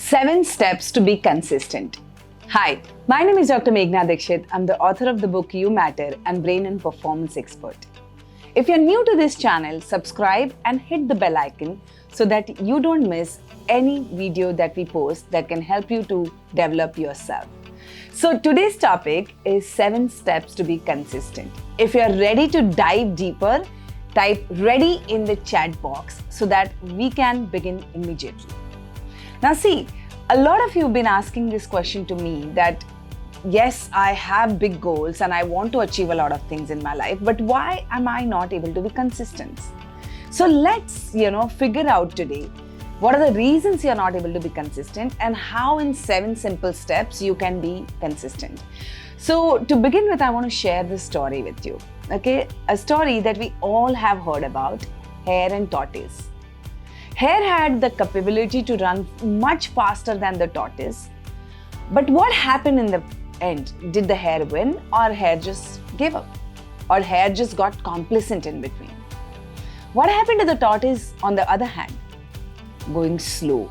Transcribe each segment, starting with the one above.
7 Steps to be Consistent. Hi, my name is Dr. Meghana Dikshit. I'm the author of the book You Matter and Brain and Performance Expert. If you're new to this channel, subscribe and hit the bell icon so that you don't miss any video that we post that can help you to develop yourself. So today's topic is 7 steps to be consistent. If you're ready to dive deeper, type ready in the chat box so that we can begin immediately. Now see, a lot of you have been asking this question to me that yes, I have big goals and I want to achieve a lot of things in my life, but why am I not able to be consistent? So let's, figure out today what are the reasons you're not able to be consistent and how in 7 simple steps you can be consistent. So to begin with, I want to share this story with you. Okay, a story that we all have heard about, hare and tortoise. Hare had the capability to run much faster than the tortoise. But what happened in the end? Did the hare win or hare just gave up? Or hare just got complacent in between? What happened to the tortoise on the other hand? Going slow,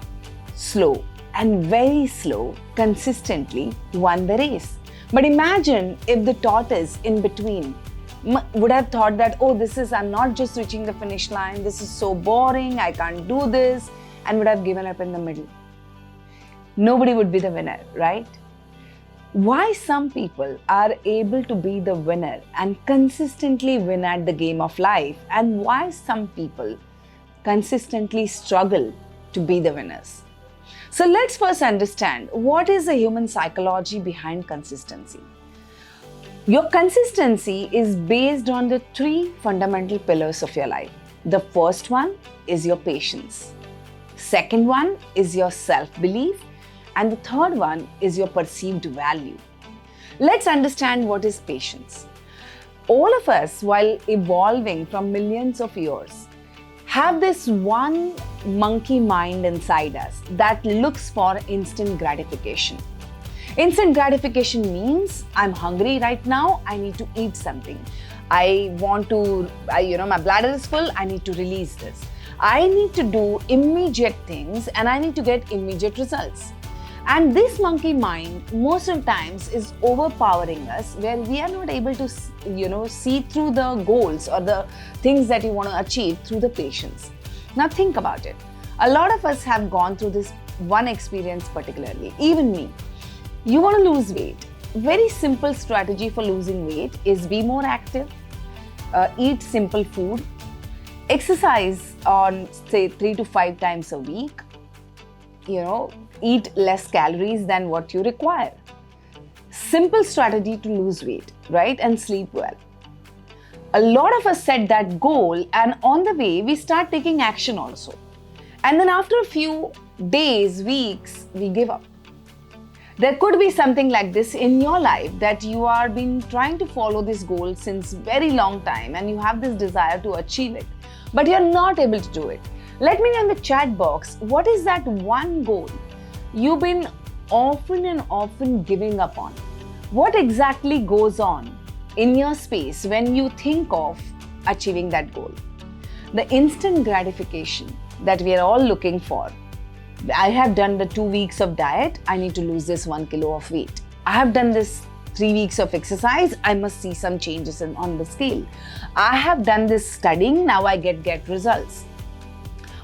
and very slow, consistently won the race. But imagine if the tortoise in between would have thought that, I'm not just reaching the finish line, this is so boring, I can't do this, and would have given up in the middle. Nobody would be the winner, right? Why some people are able to be the winner and consistently win at the game of life, and why some people consistently struggle to be the winners. So let's first understand what is the human psychology behind consistency. Your consistency is based on the 3 fundamental pillars of your life. The first one is your patience. Second one is your self-belief. And the third one is your perceived value. Let's understand what is patience. All of us, while evolving from millions of years, have this one monkey mind inside us that looks for instant gratification. Instant gratification means I'm hungry right now, I need to eat something. My bladder is full, I need to release this. I need to do immediate things and I need to get immediate results. And this monkey mind most of the times is overpowering us, where we are not able to, see through the goals or the things that you want to achieve through the patience. Now think about it. A lot of us have gone through this one experience particularly, even me. You want to lose weight. Very simple strategy for losing weight is be more active, eat simple food, exercise on say 3 to 5 times a week, eat less calories than what you require. Simple strategy to lose weight, right? And sleep well. A lot of us set that goal and on the way we start taking action also. And then after a few days, weeks, we give up. There could be something like this in your life that you are been trying to follow this goal since very long time and you have this desire to achieve it, but you're not able to do it. Let me know in the chat box, what is that one goal you've been often giving up on? What exactly goes on in your space when you think of achieving that goal? The instant gratification that we are all looking for. I have done the 2 weeks of diet, I need to lose this 1 kilo of weight. I have done this 3 weeks of exercise, I must see some changes on the scale. I have done this studying, now I get results.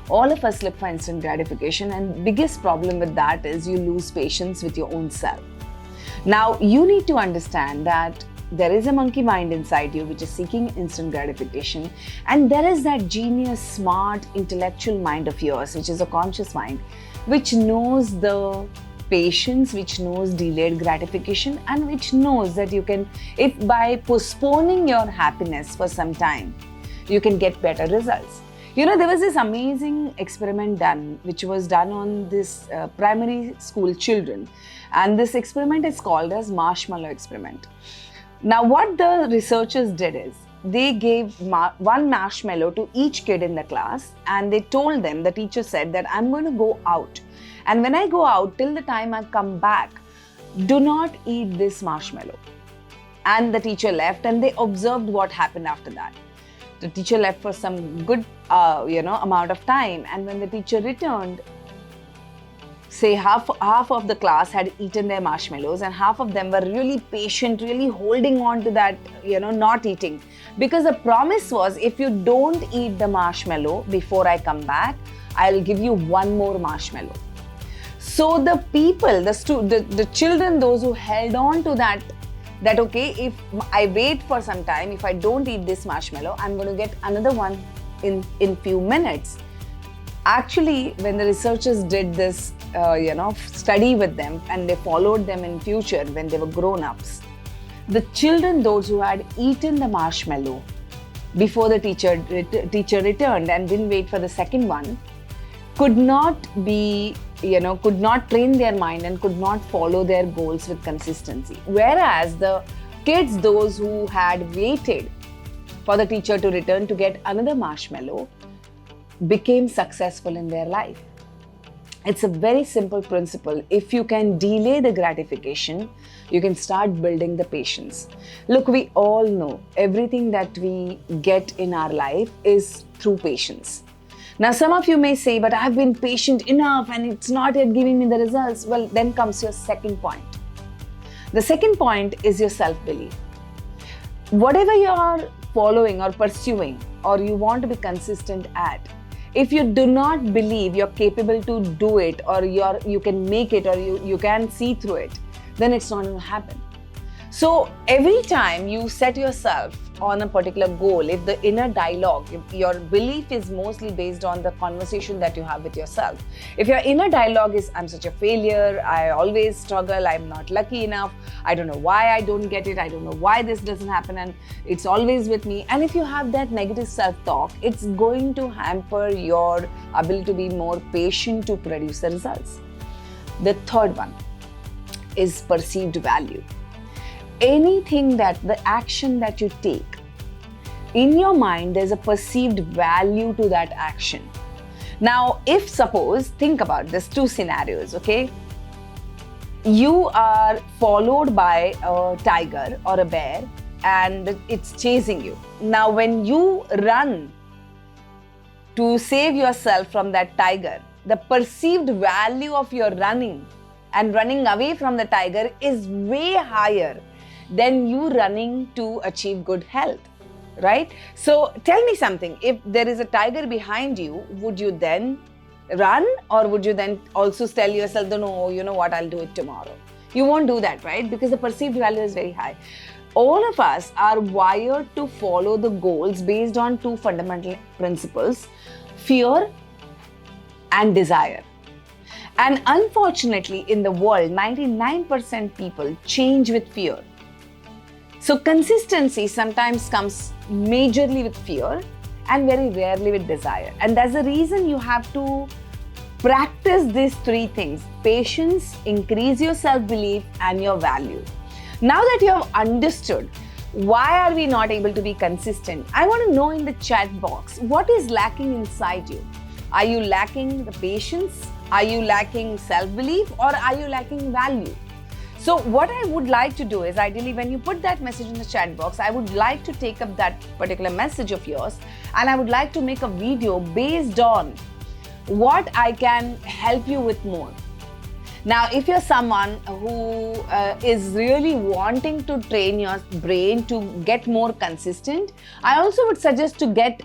All of us look for instant gratification, and biggest problem with that is you lose patience with your own self. Now you need to understand that there is a monkey mind inside you which is seeking instant gratification, and there is that genius, smart, intellectual mind of yours which is a conscious mind which knows the patience, which knows delayed gratification, and which knows that you can, if by postponing your happiness for some time, you can get better results. There was this amazing experiment which was done on this primary school children, and this experiment is called as marshmallow experiment. Now what the researchers did is, they gave one marshmallow to each kid in the class, and they told them, the teacher said that I'm going to go out, and when I go out till the time I come back, do not eat this marshmallow. And the teacher left, and they observed what happened after that. The teacher left for some good amount of time, and when the teacher returned, say half of the class had eaten their marshmallows and half of them were really patient, really holding on to that, not eating. Because the promise was, if you don't eat the marshmallow before I come back, I'll give you one more marshmallow. So the people, the children, those who held on to that okay, if I wait for some time, if I don't eat this marshmallow, I'm going to get another one in few minutes. Actually, when the researchers did this, study with them and they followed them in future when they were grown-ups, the children, those who had eaten the marshmallow before the teacher returned and didn't wait for the second one, could not train their mind and could not follow their goals with consistency. Whereas the kids, those who had waited for the teacher to return to get another marshmallow, became successful in their life. It's a very simple principle. If you can delay the gratification, you can start building the patience. Look, we all know everything that we get in our life is through patience. Now, some of you may say, but I've been patient enough and it's not yet giving me the results. Well, then comes your second point. The second point is your self-belief. Whatever you are following or pursuing or you want to be consistent at, if you do not believe you're capable to do it or you can make it or you can see through it, then it's not going to happen. So every time you set yourself on a particular goal, if the inner dialogue, if your belief is mostly based on the conversation that you have with yourself. If your inner dialogue is, I'm such a failure, I always struggle, I'm not lucky enough, I don't know why I don't get it, I don't know why this doesn't happen and it's always with me. And if you have that negative self-talk, it's going to hamper your ability to be more patient to produce the results. The third one is perceived value. Anything the action that you take, in your mind, there's a perceived value to that action. Now, if suppose, think about this, two scenarios, okay? You are followed by a tiger or a bear and it's chasing you. Now, when you run to save yourself from that tiger, the perceived value of your running and running away from the tiger is way higher than you running to achieve good health, right? So tell me something, if there is a tiger behind you, would you then run or would you then also tell yourself, no, you know what, I'll do it tomorrow? You won't do that, right? Because the perceived value is very high. All of us are wired to follow the goals based on two fundamental principles, fear and desire. And unfortunately, in the world, 99% people change with fear. So consistency sometimes comes majorly with fear and very rarely with desire. And that's the reason you have to practice these three things: patience, increase your self-belief, and your value. Now that you have understood why are we not able to be consistent, I want to know in the chat box, what is lacking inside you? Are you lacking the patience? Are you lacking self-belief? Or are you lacking value? So what I would like to do is, ideally, when you put that message in the chat box, I would like to take up that particular message of yours and I would like to make a video based on what I can help you with more. Now, if you're someone who is really wanting to train your brain to get more consistent, I also would suggest to get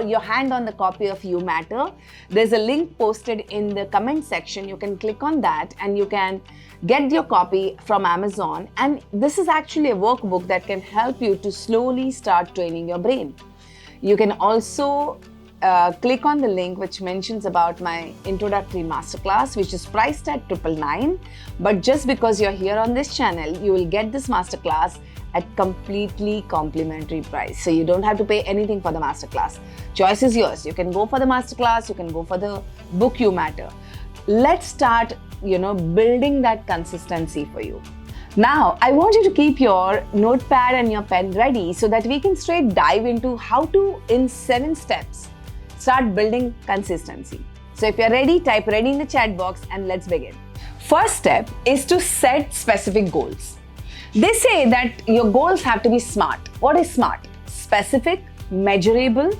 your hand on the copy of You Matter. There's a link posted in the comment section. You can click on that and you can get your copy from Amazon. And this is actually a workbook that can help you to slowly start training your brain. You can also click on the link which mentions about my introductory masterclass, which is priced at $999. But just because you're here on this channel, you will get this masterclass at completely complimentary price. So you don't have to pay anything for the masterclass. Choice is yours. You can go for the masterclass, you can go for the book You Matter. Let's start, building that consistency for you. Now, I want you to keep your notepad and your pen ready so that we can straight dive into how to, in 7 steps, start building consistency. So if you're ready, type ready in the chat box and let's begin. First step is to set specific goals. They say that your goals have to be SMART. What is SMART? Specific, measurable,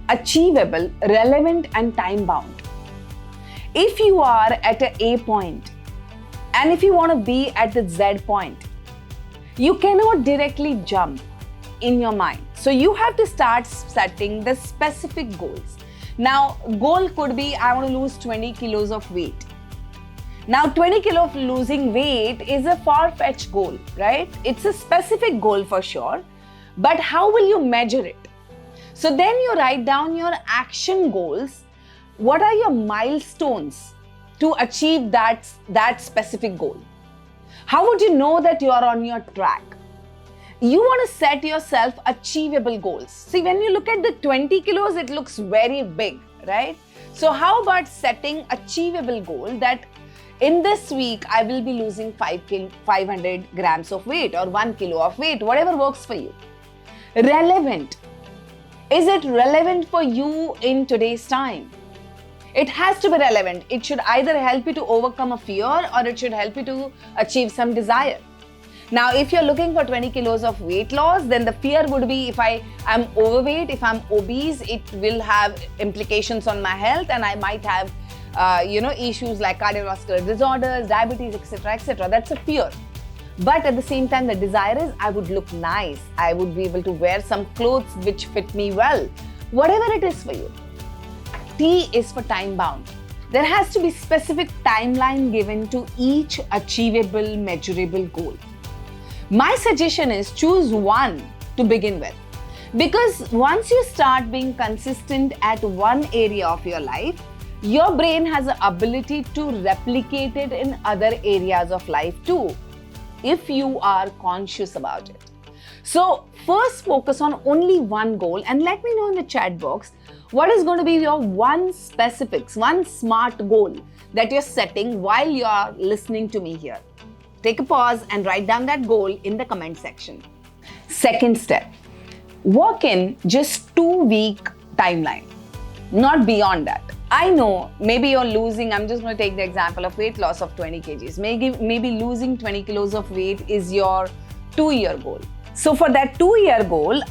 achievable, relevant, and time-bound. If you are at A point and if you want to be at the Z point, you cannot directly jump in your mind. So you have to start setting the specific goals. Now, goal could be, I want to lose 20 kilos of weight. Now, 20 kilo of losing weight is a far-fetched goal, right? It's a specific goal for sure, but how will you measure it? So then you write down your action goals. What are your milestones to achieve that specific goal? How would you know that you are on your track? You want to set yourself achievable goals. See, when you look at the 20 kilos, it looks very big, right? So how about setting achievable goal that in this week, I will be losing 500 grams of weight or 1 kilo of weight, whatever works for you. Relevant. Is it relevant for you in today's time? It has to be relevant. It should either help you to overcome a fear or it should help you to achieve some desire. Now, if you're looking for 20 kilos of weight loss, then the fear would be if I am overweight, if I'm obese, it will have implications on my health and I might have issues like cardiovascular disorders, diabetes, etc., etc. That's a fear. But at the same time, the desire is I would look nice. I would be able to wear some clothes which fit me well. Whatever it is for you. T is for time bound. There has to be specific timeline given to each achievable, measurable goal. My suggestion is choose one to begin with. Because once you start being consistent at one area of your life, your brain has the ability to replicate it in other areas of life too, if you are conscious about it. So first focus on only one goal and let me know in the chat box what is going to be your one smart goal that you're setting while you're listening to me here. Take a pause and write down that goal in the comment section. Second step, work in just 2-week timeline, not beyond that. I know maybe you're losing, I'm just going to take the example of weight loss of 20 kgs. Maybe losing 20 kilos of weight is your 2-year goal. So for that 2-year goal,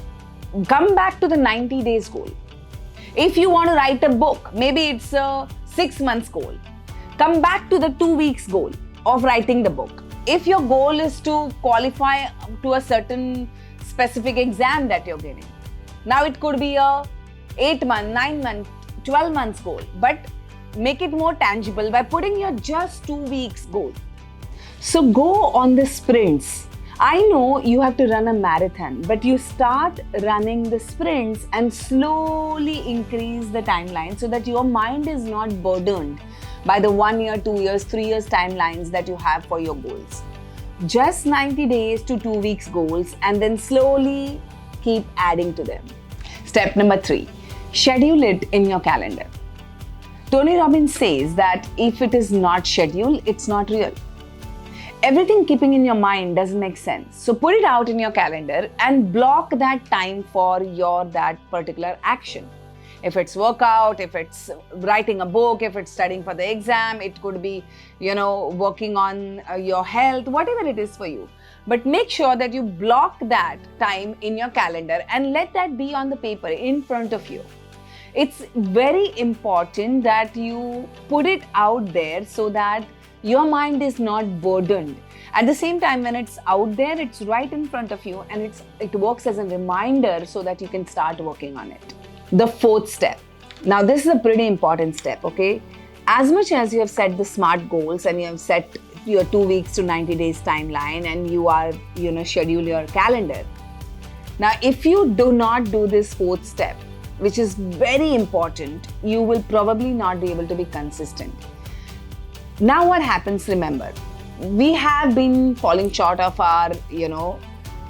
come back to the 90 days goal. If you want to write a book, maybe it's a 6 months goal. Come back to the 2 weeks goal of writing the book. If your goal is to qualify to a certain specific exam that you're getting, now it could be a 8-month, 9-month, 12 months goal, but make it more tangible by putting your just 2 weeks goal. So go on the sprints. I know you have to run a marathon, but you start running the sprints and slowly increase the timeline so that your mind is not burdened by the 1 year, 2 years, 3 years timelines that you have for your goals. Just 90 days to 2 weeks goals and then slowly keep adding to them. Step number 3, schedule it in your calendar. Tony Robbins says that if it is not scheduled, it's not real. Everything keeping in your mind doesn't make sense. So put it out in your calendar and block that time for that particular action. If it's workout, if it's writing a book, if it's studying for the exam, it could be, working on your health, whatever it is for you. But make sure that you block that time in your calendar and let that be on the paper in front of you. It's very important that you put it out there so that your mind is not burdened. At the same time, when it's out there, it's right in front of you and it works as a reminder so that you can start working on it. The 4th step. Now, this is a pretty important step, okay? As much as you have set the SMART goals and you have set your 2 weeks to 90 days timeline and you are, schedule your calendar. Now, if you do not do this 4th step, which is very important, you will probably not be able to be consistent. Now, what happens, remember, we have been falling short of our,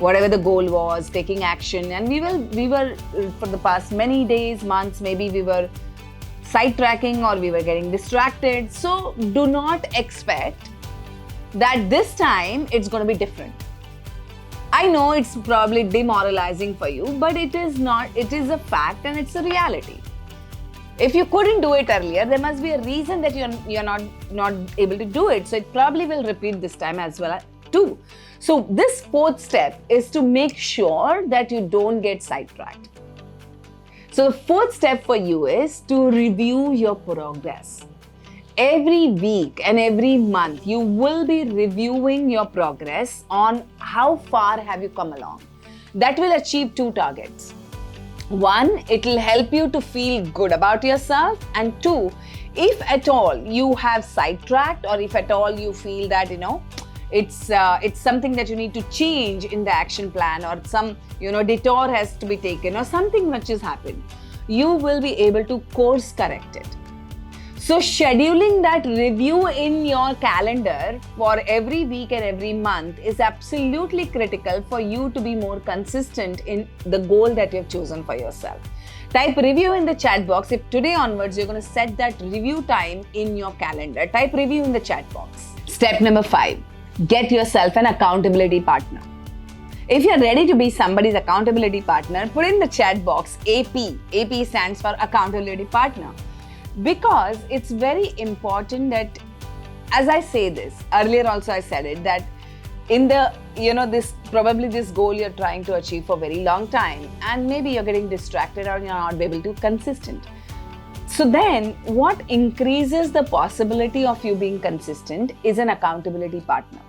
whatever the goal was, taking action, and we were for the past many days, months, maybe we were sidetracking or we were getting distracted. So do not expect that this time it's going to be different. I know it's probably demoralizing for you, but it is not. It is a fact and it's a reality. If you couldn't do it earlier, there must be a reason that you're not able to do it. So it probably will repeat this time as well too. So this 4th step is to make sure that you don't get sidetracked. So the 4th step for you is to review your progress. every week and every month, you will be reviewing your progress on how far have you come along. That will achieve two targets. One, it will help you to feel good about yourself. And two, if at all you have sidetracked, or if at all you feel that, it's something that you need to change in the action plan, or some, detour has to be taken, or something which has happened, you will be able to course correct it. So scheduling that review in your calendar for every week and every month is absolutely critical for you to be more consistent in the goal that you have chosen for yourself. Type review in the chat box. If today onwards you're going to set that review time in your calendar, type review in the chat box. Step number 5, get yourself an accountability partner. If you're ready to be somebody's accountability partner, put in the chat box AP. AP stands for accountability partner. Because it's very important that, as I say this, earlier also I said it, that in the, this goal you're trying to achieve for a very long time, and maybe you're getting distracted or you're not able to consistent. So then what increases the possibility of you being consistent is an accountability partner.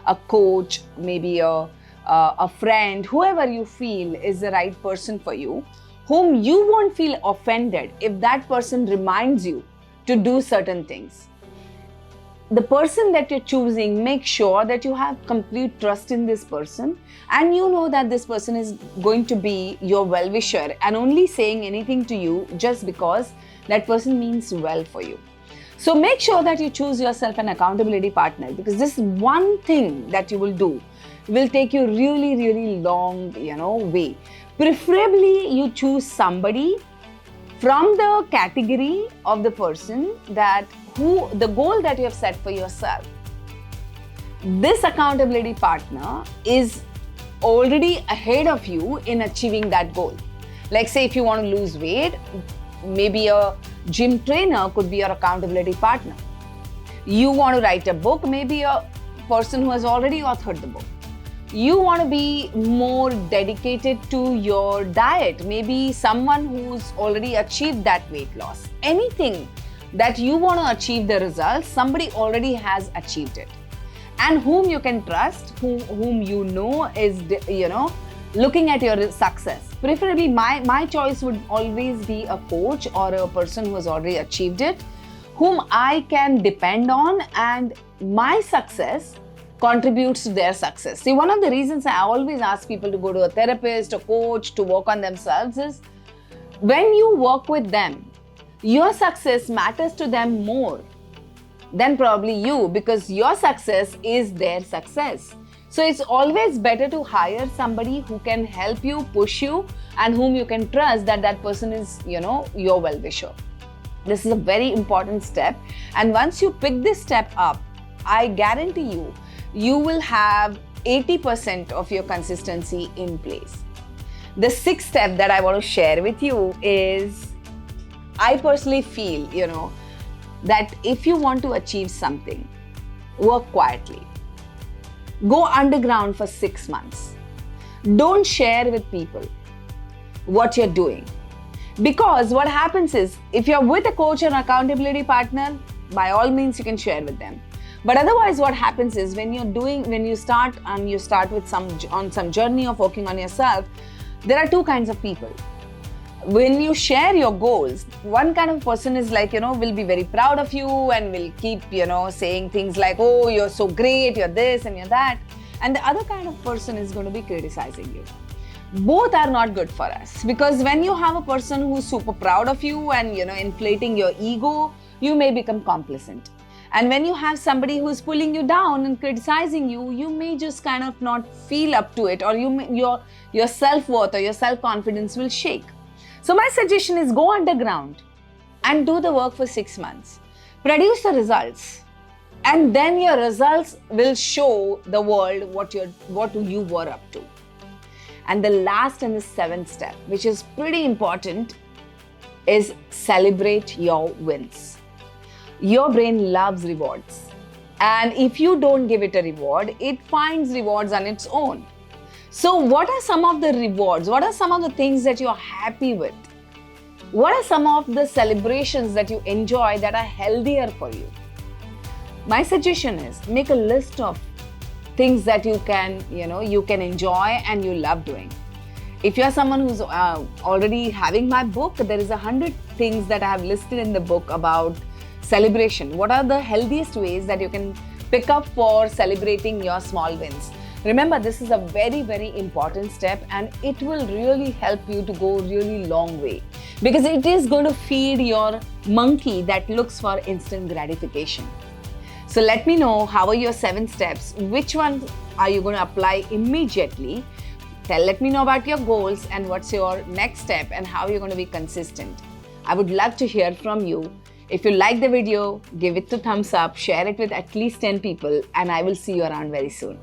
A coach, maybe a friend, whoever you feel is the right person for you, whom you won't feel offended if that person reminds you to do certain things. The person that you're choosing, make sure that you have complete trust in this person, and you know that this person is going to be your well-wisher and only saying anything to you just because that person means well for you. So make sure that you choose yourself an accountability partner, because this one thing that you will do will take you really, really long, way. Preferably, you choose somebody from the category of the person who the goal that you have set for yourself. This accountability partner is already ahead of you in achieving that goal. Like say if you want to lose weight, maybe a gym trainer could be your accountability partner. You want to write a book, maybe a person who has already authored the book. You want to be more dedicated to your diet, maybe someone who's already achieved that weight loss. Anything that you want to achieve the results, somebody already has achieved it. And whom you can trust, whom you know is, looking at your success. Preferably, my choice would always be a coach or a person who has already achieved it, whom I can depend on, and my success contributes to their success. See, one of the reasons I always ask people to go to a therapist, a coach, to work on themselves is when you work with them, your success matters to them more than probably you, because your success is their success. So it's always better to hire somebody who can help you, push you, and whom you can trust that person is, your well-wisher. This is a very important step. And once you pick this step up, I guarantee you will have 80% of your consistency in place. The sixth step that I want to share with you is, I personally feel, that if you want to achieve something, work quietly. Go underground for 6 months. Don't share with people what you're doing. Because what happens is, if you're with a coach or an accountability partner, by all means you can share with them. But otherwise, what happens is when you start with some journey of working on yourself, there are two kinds of people. When you share your goals, one kind of person is like, will be very proud of you and will keep, saying things like, oh, you're so great, you're this and you're that. And the other kind of person is going to be criticizing you. Both are not good for us, because when you have a person who's super proud of you and, inflating your ego, you may become complacent. And when you have somebody who's pulling you down and criticizing you, you may just kind of not feel up to it, or your self-worth or your self-confidence will shake. So my suggestion is, go underground and do the work for 6 months. Produce the results, and then your results will show the world what you were up to. And the last and the seventh step, which is pretty important, is celebrate your wins. Your brain loves rewards. And if you don't give it a reward, it finds rewards on its own. So what are some of the rewards? What are some of the things that you're happy with? What are some of the celebrations that you enjoy that are healthier for you? My suggestion is make a list of things that you can enjoy and you love doing. If you're someone who's already having my book, there is 100 things that I have listed in the book about celebration. What are the healthiest ways that you can pick up for celebrating your small wins? Remember, this is a very, very important step, and it will really help you to go really long way, because it is going to feed your monkey that looks for instant gratification. So let me know, how are your 7 steps? Which one are you going to apply immediately? Let me know about your goals and what's your next step and how you're going to be consistent. I would love to hear from you. If you like the video, give it a thumbs up, share it with at least 10 people, and I will see you around very soon.